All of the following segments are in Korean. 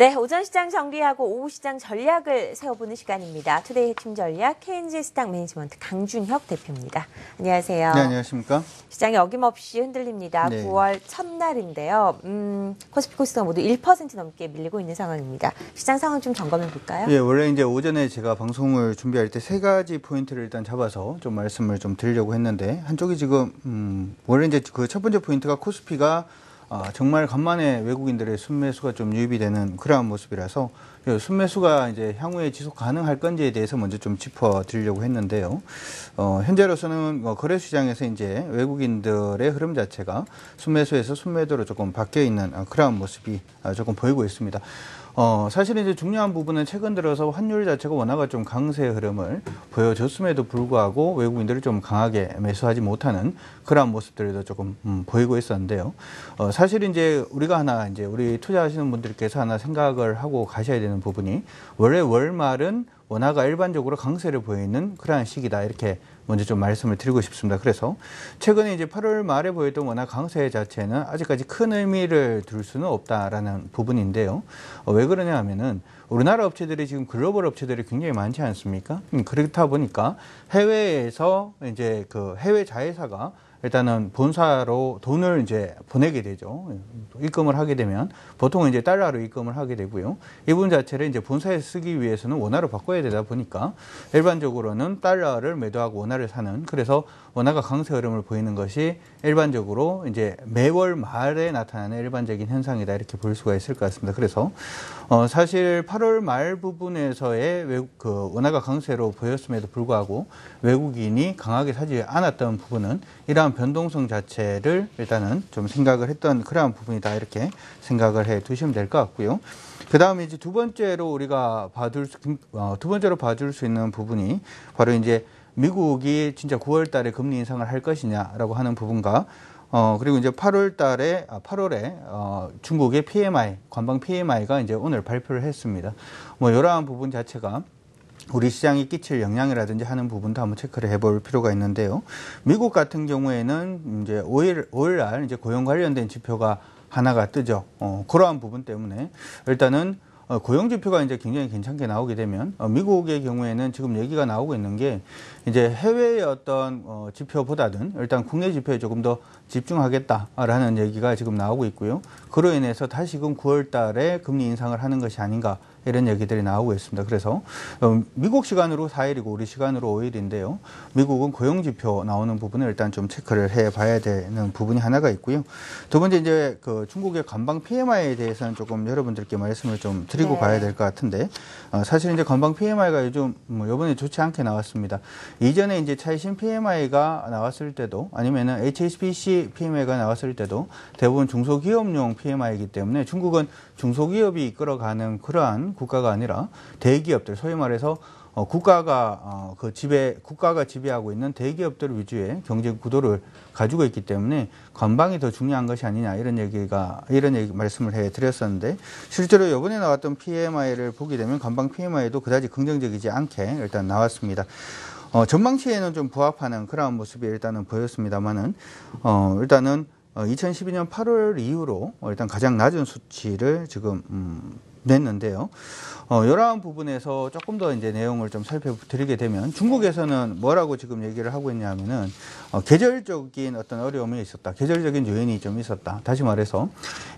네, 오전 시장 정리하고 오후 시장 전략을 세워보는 시간입니다. 투데이 핵심 전략 KNG 스탁 매니지먼트 강준혁 대표입니다. 안녕하세요. 네, 안녕하십니까? 시장이 어김없이 흔들립니다. 네. 9월 첫날인데요. 코스피 코스닥 모두 1% 넘게 밀리고 있는 상황입니다. 시장 상황 좀 점검해 볼까요? 예, 원래 이제 오전에 제가 방송을 준비할 때 세 가지 포인트를 일단 잡아서 좀 말씀을 좀 드리려고 했는데, 한쪽이 지금 원래 이제 그 첫 번째 포인트가 코스피가 정말 간만에 외국인들의 순매수가 좀 유입이 되는 그러한 모습이라서 순매수가 이제 향후에 지속 가능할 건지에 대해서 먼저 좀 짚어드리려고 했는데요. 현재로서는 거래시장에서 이제 외국인들의 흐름 자체가 순매수에서 순매도로 조금 바뀌어 있는 그러한 모습이 조금 보이고 있습니다. 사실은 이제 중요한 부분은 최근 들어서 환율 자체가 원화가 좀 강세 흐름을 보여줬음에도 불구하고 외국인들이 좀 강하게 매수하지 못하는 그러한 모습들도 조금 보이고 있었는데요. 사실 이제 우리가 하나 이제 우리 투자하시는 분들께서 하나 생각을 하고 가셔야 되는 부분이 원래 월말은 원화가 일반적으로 강세를 보이는 그러한 시기다, 이렇게 먼저 좀 말씀을 드리고 싶습니다. 그래서 최근에 이제 8월 말에 보였던 원화 강세 자체는 아직까지 큰 의미를 둘 수는 없다라는 부분인데요. 왜 그러냐 하면은 우리나라 업체들이 지금 글로벌 업체들이 굉장히 많지 않습니까? 그렇다 보니까 해외에서 이제 그 해외 자회사가 일단은 본사로 돈을 이제 보내게 되죠. 입금을 하게 되면 보통은 이제 달러로 입금을 하게 되고요. 이 부분 자체를 이제 본사에 쓰기 위해서는 원화로 바꿔야 되다 보니까 일반적으로는 달러를 매도하고 원화를 사는, 그래서 원화가 강세 흐름을 보이는 것이 일반적으로 이제 매월 말에 나타나는 일반적인 현상이다, 이렇게 볼 수가 있을 것 같습니다. 그래서 사실 8월 말 부분에서의 그 원화가 강세로 보였음에도 불구하고 외국인이 강하게 사지 않았던 부분은 이러한 변동성 자체를 일단은 좀 생각을 했던 그러한 부분이다, 이렇게 생각을 해 두시면 될 것 같고요. 그 다음에 이제 두 번째로 우리가 봐줄 수 있는 부분이 바로 이제 미국이 진짜 9월 달에 금리 인상을 할 것이냐라고 하는 부분과 그리고 이제 8월에 중국의 PMI, 관방 PMI가 이제 오늘 발표를 했습니다. 뭐 이러한 부분 자체가 우리 시장에 끼칠 영향이라든지 하는 부분도 한번 체크를 해볼 필요가 있는데요. 미국 같은 경우에는 이제 5일날 이제 고용 관련된 지표가 하나가 뜨죠. 그러한 부분 때문에 일단은 고용 지표가 이제 굉장히 괜찮게 나오게 되면 미국의 경우에는 지금 얘기가 나오고 있는 게 이제 해외의 어떤 지표보다는 일단 국내 지표에 조금 더 집중하겠다라는 얘기가 지금 나오고 있고요. 그로 인해서 다시금 9월 달에 금리 인상을 하는 것이 아닌가, 이런 얘기들이 나오고 있습니다. 그래서 미국 시간으로 4일이고 우리 시간으로 5일인데요. 미국은 고용지표 나오는 부분을 일단 좀 체크를 해봐야 되는 부분이 하나가 있고요. 두 번째 이제 그 중국의 관방 PMI에 대해서는 조금 여러분들께 말씀을 좀 드리고 가야 될 것 같은데, 사실 이제 관방 PMI가 요즘 이번에 좋지 않게 나왔습니다. 이전에 이제 차이신 PMI가 나왔을 때도 아니면은 HSBC PMI가 나왔을 때도 대부분 중소기업용 PMI이기 때문에 중국은 중소기업이 이끌어가는 그러한 국가가 아니라 대기업들, 소위 말해서 국가가 지배하고 있는 대기업들 위주의 경제 구도를 가지고 있기 때문에 관방이 더 중요한 것이 아니냐, 이런 말씀을 해드렸었는데, 실제로 이번에 나왔던 PMI를 보게 되면 관방 PMI도 그다지 긍정적이지 않게 일단 나왔습니다. 전망치에는 좀 부합하는 그런 모습이 일단은 보였습니다만은 일단은 2012년 8월 이후로 일단 가장 낮은 수치를 지금 냈는데요. 이러한 부분에서 조금 더 이제 내용을 좀 살펴드리게 되면, 중국에서는 뭐라고 지금 얘기를 하고 있냐면은 계절적인 어떤 어려움이 있었다, 계절적인 요인이 좀 있었다. 다시 말해서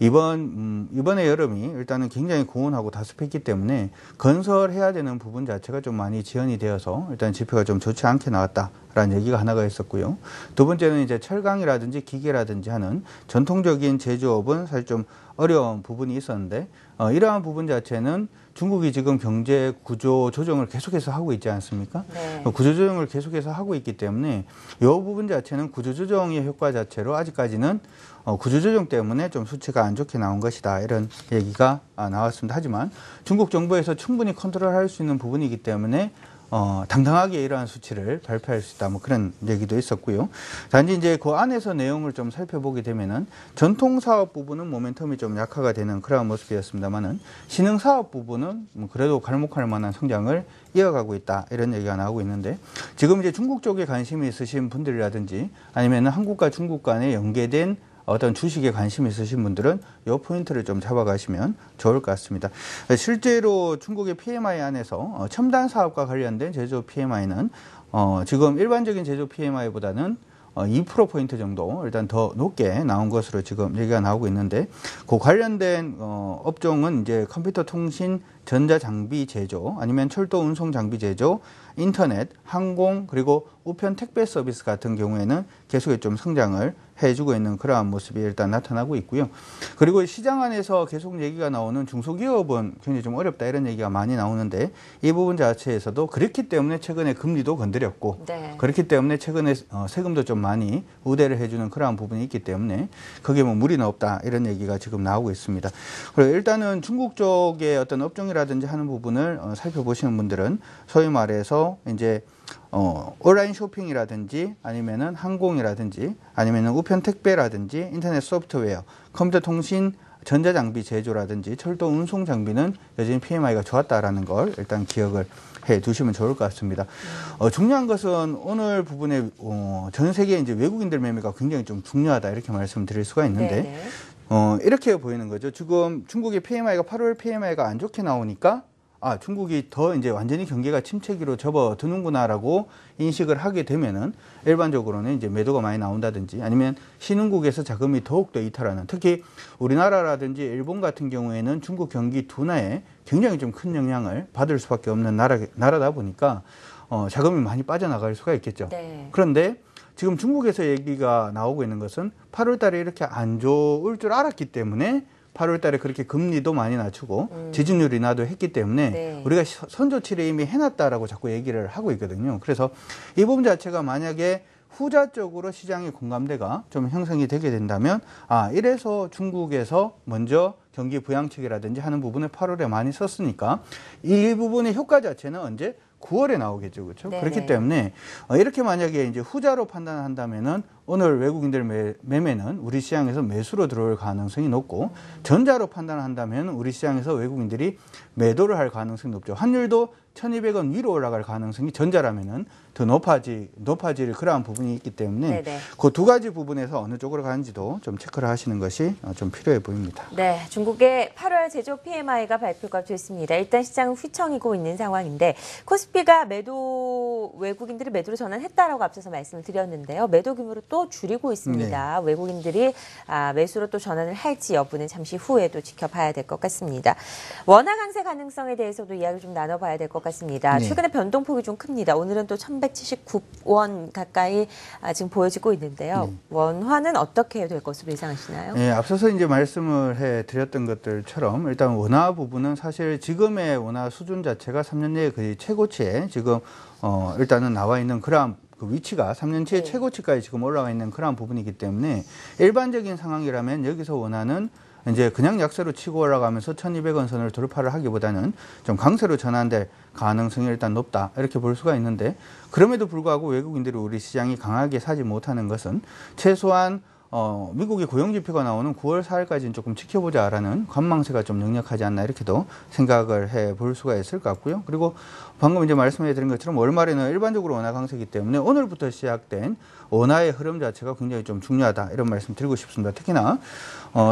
이번에 여름이 일단은 굉장히 고온하고 다습했기 때문에 건설해야 되는 부분 자체가 좀 많이 지연이 되어서 일단 지표가 좀 좋지 않게 나왔다라는 얘기가 하나가 있었고요. 두 번째는 이제 철강이라든지 기계라든지 하는 전통적인 제조업은 사실 좀 어려운 부분이 있었는데, 이러한 부분 자체는 중국이 지금 경제 구조 조정을 계속해서 하고 있지 않습니까? 네. 구조 조정을 계속해서 하고 있기 때문에 이 부분 자체는 구조 조정의 효과 자체로 아직까지는 구조 조정 때문에 좀 수치가 안 좋게 나온 것이다, 이런 얘기가 나왔습니다. 하지만 중국 정부에서 충분히 컨트롤할 수 있는 부분이기 때문에 당당하게 이러한 수치를 발표할 수 있다, 뭐 그런 얘기도 있었고요. 단지 이제 그 안에서 내용을 좀 살펴보게 되면은 전통 사업 부분은 모멘텀이 좀 약화가 되는 그런 모습이었습니다만은 신흥 사업 부분은 그래도 갈목할 만한 성장을 이어가고 있다, 이런 얘기가 나오고 있는데, 지금 이제 중국 쪽에 관심이 있으신 분들이라든지 아니면 한국과 중국 간에 연계된 어떤 주식에 관심 있으신 분들은 이 포인트를 좀 잡아가시면 좋을 것 같습니다. 실제로 중국의 PMI 안에서 첨단 사업과 관련된 제조 PMI는 지금 일반적인 제조 PMI보다는 2%포인트 정도 일단 더 높게 나온 것으로 지금 얘기가 나오고 있는데, 그 관련된 업종은 이제 컴퓨터 통신, 전자장비 제조, 아니면 철도 운송 장비 제조, 인터넷, 항공, 그리고 우편 택배 서비스 같은 경우에는 계속 좀 성장을 해주고 있는 그러한 모습이 일단 나타나고 있고요. 그리고 시장 안에서 계속 얘기가 나오는 중소기업은 굉장히 좀 어렵다 이런 얘기가 많이 나오는데, 이 부분 자체에서도 그렇기 때문에 최근에 금리도 건드렸고, 네. 그렇기 때문에 최근에 세금도 좀 많이 우대를 해주는 그러한 부분이 있기 때문에 거기에 뭐 무리는 없다 이런 얘기가 지금 나오고 있습니다. 그리고 일단은 중국 쪽의 어떤 업종이라든지 하는 부분을 살펴보시는 분들은 소위 말해서 이제 온라인 쇼핑이라든지 아니면은 항공이라든지 아니면은 우편 택배라든지 인터넷 소프트웨어, 컴퓨터 통신, 전자장비 제조라든지 철도 운송 장비는 여전히 PMI가 좋았다라는 걸 일단 기억을 해 두시면 좋을 것 같습니다. 중요한 것은 오늘 부분에 전 세계 이제 외국인들 매매가 굉장히 좀 중요하다 이렇게 말씀드릴 수가 있는데, 이렇게 보이는 거죠. 지금 중국의 PMI가 8월 PMI가 안 좋게 나오니까 중국이 더 이제 완전히 경기가 침체기로 접어드는구나라고 인식을 하게 되면은 일반적으로는 이제 매도가 많이 나온다든지 아니면 신흥국에서 자금이 더욱더 이탈하는, 특히 우리나라라든지 일본 같은 경우에는 중국 경기 둔화에 굉장히 좀 큰 영향을 받을 수밖에 없는 나라다 보니까 자금이 많이 빠져나갈 수가 있겠죠. 네. 그런데 지금 중국에서 얘기가 나오고 있는 것은 8월 달에 이렇게 안 좋을 줄 알았기 때문에 8월 달에 그렇게 금리도 많이 낮추고 지준율 인하도 했기 때문에 네. 우리가 선조치를 이미 해놨다라고 자꾸 얘기를 하고 있거든요. 그래서 이 부분 자체가 만약에 후자 쪽으로 시장의 공감대가 좀 형성이 되게 된다면 이래서 중국에서 먼저 경기 부양책이라든지 하는 부분을 8월에 많이 썼으니까 이 부분의 효과 자체는 언제? 9월에 나오겠죠. 그렇죠? 네네. 그렇기 때문에 이렇게 만약에 이제 후자로 판단한다면은 오늘 외국인들 매매는 우리 시장에서 매수로 들어올 가능성이 높고, 전자로 판단한다면 우리 시장에서 외국인들이 매도를 할 가능성이 높죠. 환율도 1,200원 위로 올라갈 가능성이 전자라면은 더 높아질 그러한 부분이 있기 때문에 그 두 가지 부분에서 어느 쪽으로 가는지도 좀 체크를 하시는 것이 좀 필요해 보입니다. 네, 중국의 8월 제조 PMI가 발표가 됐습니다. 일단 시장은 휘청이고 있는 상황인데, 코스피가 외국인들이 매도로 전환했다라고 앞서서 말씀을 드렸는데요. 매도 규모를 또 줄이고 있습니다. 네. 외국인들이 매수로 또 전환을 할지 여부는 잠시 후에도 지켜봐야 될 것 같습니다. 원화 강세 가능성에 대해서도 이야기를 좀 나눠봐야 될 것 같습니다. 네. 최근에 변동폭이 좀 큽니다. 오늘은 또 1,179원 가까이 지금 보여지고 있는데요. 원화는 어떻게 될 것으로 예상하시나요? 네, 앞서서 이제 말씀을 해드렸던 것들처럼 일단 원화 부분은 사실 지금의 원화 수준 자체가 3년 내에 거의 최고치에 지금 일단은 나와 있는 그러한 그 위치가 3년치의 최고치까지 지금 올라와 있는 그러한 부분이기 때문에 일반적인 상황이라면 여기서 원화는 이제 그냥 약세로 치고 올라가면서 1,200원 선을 돌파를 하기보다는 좀 강세로 전환될 가능성이 일단 높다 이렇게 볼 수가 있는데, 그럼에도 불구하고 외국인들이 우리 시장이 강하게 사지 못하는 것은 최소한 미국의 고용지표가 나오는 9월 4일까지는 조금 지켜보자라는 관망세가 좀 역력하지 않나 이렇게도 생각을 해볼 수가 있을 것 같고요. 그리고 방금 이제 말씀해드린 것처럼 월말에는 일반적으로 원화 강세이기 때문에 오늘부터 시작된 원화의 흐름 자체가 굉장히 좀 중요하다 이런 말씀 드리고 싶습니다. 특히나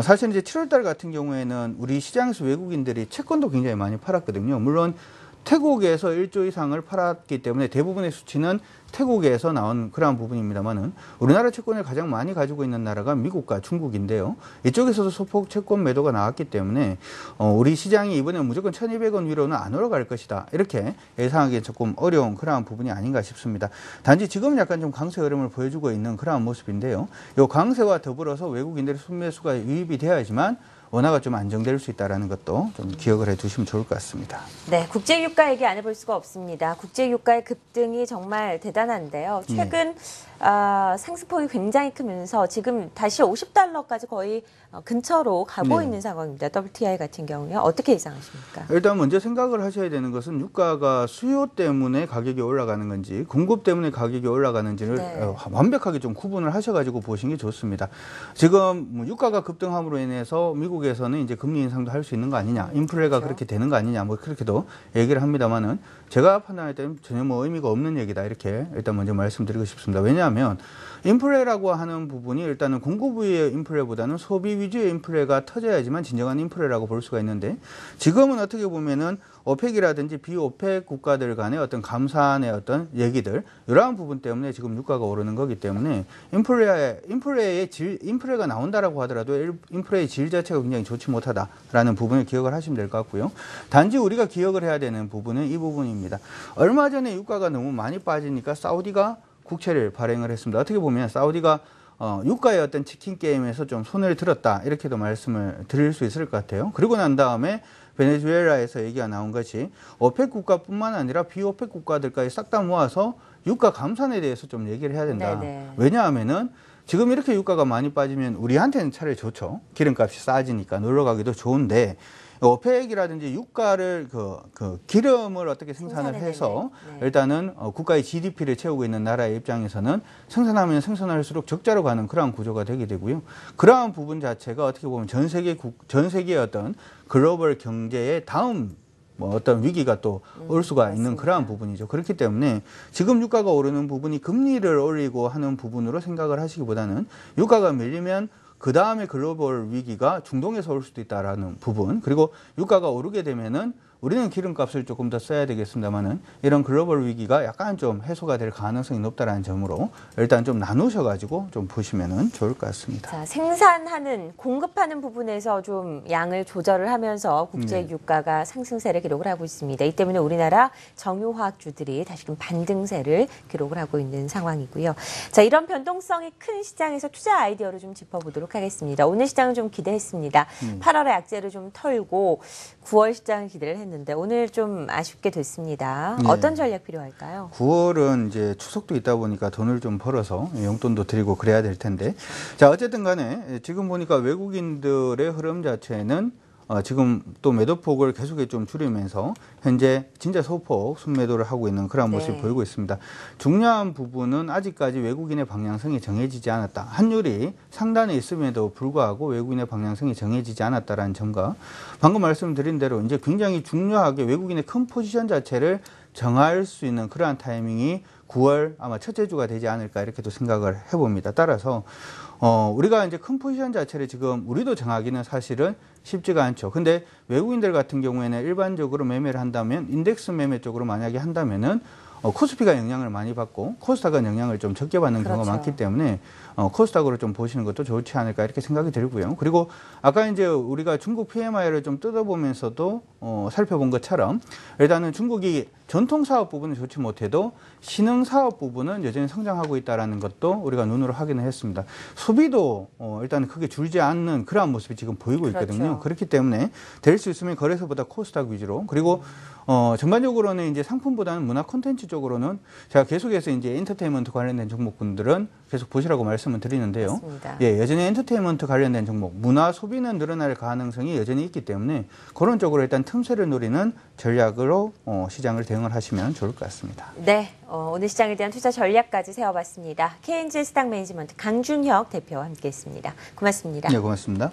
사실 이제 7월달 같은 경우에는 우리 시장에서 외국인들이 채권도 굉장히 많이 팔았거든요. 물론 태국에서 1조 이상을 팔았기 때문에 대부분의 수치는 태국에서 나온 그러한 부분입니다만은, 우리나라 채권을 가장 많이 가지고 있는 나라가 미국과 중국인데요. 이쪽에서도 소폭 채권 매도가 나왔기 때문에 우리 시장이 이번에 무조건 1,200원 위로는 안 올라갈 것이다 이렇게 예상하기엔 조금 어려운 그러한 부분이 아닌가 싶습니다. 단지 지금은 약간 좀 강세 흐름을 보여주고 있는 그러한 모습인데요. 이 강세와 더불어서 외국인들의 순매수가 유입이 되어야지만 원화가 좀 안정될 수 있다는 것도 좀 기억을 해두시면 좋을 것 같습니다. 네, 국제유가 얘기 안 해볼 수가 없습니다. 국제유가의 급등이 정말 대단한데요. 최근 상승폭이 굉장히 크면서 지금 다시 50달러까지 거의 근처로 가고 있는 상황입니다. WTI 같은 경우요. 어떻게 예상하십니까? 일단 먼저 생각을 하셔야 되는 것은 유가가 수요 때문에 가격이 올라가는 건지 공급 때문에 가격이 올라가는지를 완벽하게 좀 구분을 하셔가지고 보시는 게 좋습니다. 지금 유가가 급등함으로 인해서 미국의 외국에서는 이제 금리 인상도 할 수 있는 거 아니냐, 인플레가 그렇죠. 그렇게 되는 거 아니냐, 뭐 그렇게도 얘기를 합니다만은 제가 판단할 때는 전혀 뭐 의미가 없는 얘기다 이렇게 일단 먼저 말씀드리고 싶습니다. 왜냐하면 인플레라고 하는 부분이 일단은 공급 위의 인플레보다는 소비 위주의 인플레가 터져야지만 진정한 인플레라고 볼 수가 있는데 지금은 어떻게 보면은 오펙이라든지 비오펙 국가들 간의 어떤 감산의 어떤 얘기들 이러한 부분 때문에 지금 유가가 오르는 거기 때문에 인플레가 나온다라고 하더라도 인플레의 질 자체가 굉장히 좋지 못하다라는 부분을 기억을 하시면 될 것 같고요. 단지 우리가 기억을 해야 되는 부분은 이 부분입니다. 얼마 전에 유가가 너무 많이 빠지니까 사우디가 국채를 발행을 했습니다. 어떻게 보면 사우디가 유가의 어떤 치킨 게임에서 좀 손을 들었다 이렇게도 말씀을 드릴 수 있을 것 같아요. 그리고 난 다음에 베네수엘라에서 얘기가 나온 것이 오펙 국가뿐만 아니라 비오펙 국가들까지 싹 다 모아서 유가 감산에 대해서 좀 얘기를 해야 된다. 네네. 왜냐하면은 지금 이렇게 유가가 많이 빠지면 우리한테는 차라리 좋죠. 기름값이 싸지니까 놀러 가기도 좋은데 오펙이라든지 유가를 기름을 어떻게 생산을 해서 네. 일단은 국가의 GDP를 채우고 있는 나라의 입장에서는 생산하면 생산할수록 적자로 가는 그러한 구조가 되게 되고요. 그러한 부분 자체가 어떻게 보면 전 세계의 어떤 글로벌 경제의 다음 뭐 어떤 위기가 또 올 수가 맞습니다. 있는 그러한 부분이죠. 그렇기 때문에 지금 유가가 오르는 부분이 금리를 올리고 하는 부분으로 생각을 하시기보다는 유가가 밀리면 그 다음에 글로벌 위기가 중동에서 올 수도 있다라는 부분, 그리고 유가가 오르게 되면은 우리는 기름값을 조금 더 써야 되겠습니다만은 이런 글로벌 위기가 약간 좀 해소가 될 가능성이 높다라는 점으로 일단 좀 나누셔가지고 좀 보시면은 좋을 것 같습니다. 자, 생산하는, 공급하는 부분에서 좀 양을 조절을 하면서 국제 유가가 상승세를 기록을 하고 있습니다. 이 때문에 우리나라 정유화학주들이 다시금 반등세를 기록을 하고 있는 상황이고요. 자, 이런 변동성이 큰 시장에서 투자 아이디어를 좀 짚어보도록 하겠습니다. 오늘 시장은 좀 기대했습니다. 8월에 악재를 좀 털고 9월 시장을 기대를 했는데 오늘 좀 아쉽게 됐습니다. 네. 어떤 전략 필요할까요? 9월은 이제 추석도 있다 보니까 돈을 좀 벌어서 용돈도 드리고 그래야 될 텐데. 자, 어쨌든 간에 지금 보니까 외국인들의 흐름 자체는 지금 또 매도폭을 계속해서 좀 줄이면서 현재 진짜 소폭 순매도를 하고 있는 그런 모습을 네. 보이고 있습니다. 중요한 부분은 아직까지 외국인의 방향성이 정해지지 않았다. 환율이 상단에 있음에도 불구하고 외국인의 방향성이 정해지지 않았다라는 점과 방금 말씀드린 대로 이제 굉장히 중요하게 외국인의 큰 포지션 자체를 정할 수 있는 그러한 타이밍이 9월 아마 첫째 주가 되지 않을까 이렇게도 생각을 해봅니다. 따라서 우리가 이제 큰 포지션 자체를 지금 우리도 정하기는 사실은 쉽지가 않죠. 근데 외국인들 같은 경우에는 일반적으로 매매를 한다면 인덱스 매매 쪽으로 만약에 한다면은 코스피가 영향을 많이 받고 코스닥은 영향을 좀 적게 받는 경우가 그렇죠. 많기 때문에 코스닥으로 좀 보시는 것도 좋지 않을까 이렇게 생각이 들고요. 그리고 아까 이제 우리가 중국 PMI를 좀 뜯어보면서도 살펴본 것처럼 일단은 중국이 전통 사업 부분은 좋지 못해도 신흥 사업 부분은 여전히 성장하고 있다는 것도 우리가 눈으로 확인을 했습니다. 소비도 일단 크게 줄지 않는 그러한 모습이 지금 보이고 있거든요. 그렇죠. 그렇기 때문에 될 수 있으면 거래소보다 코스닥 위주로 그리고 전반적으로는 이제 상품보다는 문화 콘텐츠 쪽으로는 제가 계속해서 이제 엔터테인먼트 관련된 종목군들은 계속 보시라고 말씀을 드리는데요. 맞습니다. 예, 여전히 엔터테인먼트 관련된 종목, 문화 소비는 늘어날 가능성이 여전히 있기 때문에 그런 쪽으로 일단 틈새를 노리는 전략으로 시장을 대응을 하시면 좋을 것 같습니다. 네, 오늘 시장에 대한 투자 전략까지 세워봤습니다. KNG 스탁 매니지먼트 강준혁 대표와 함께했습니다. 고맙습니다. 네, 고맙습니다.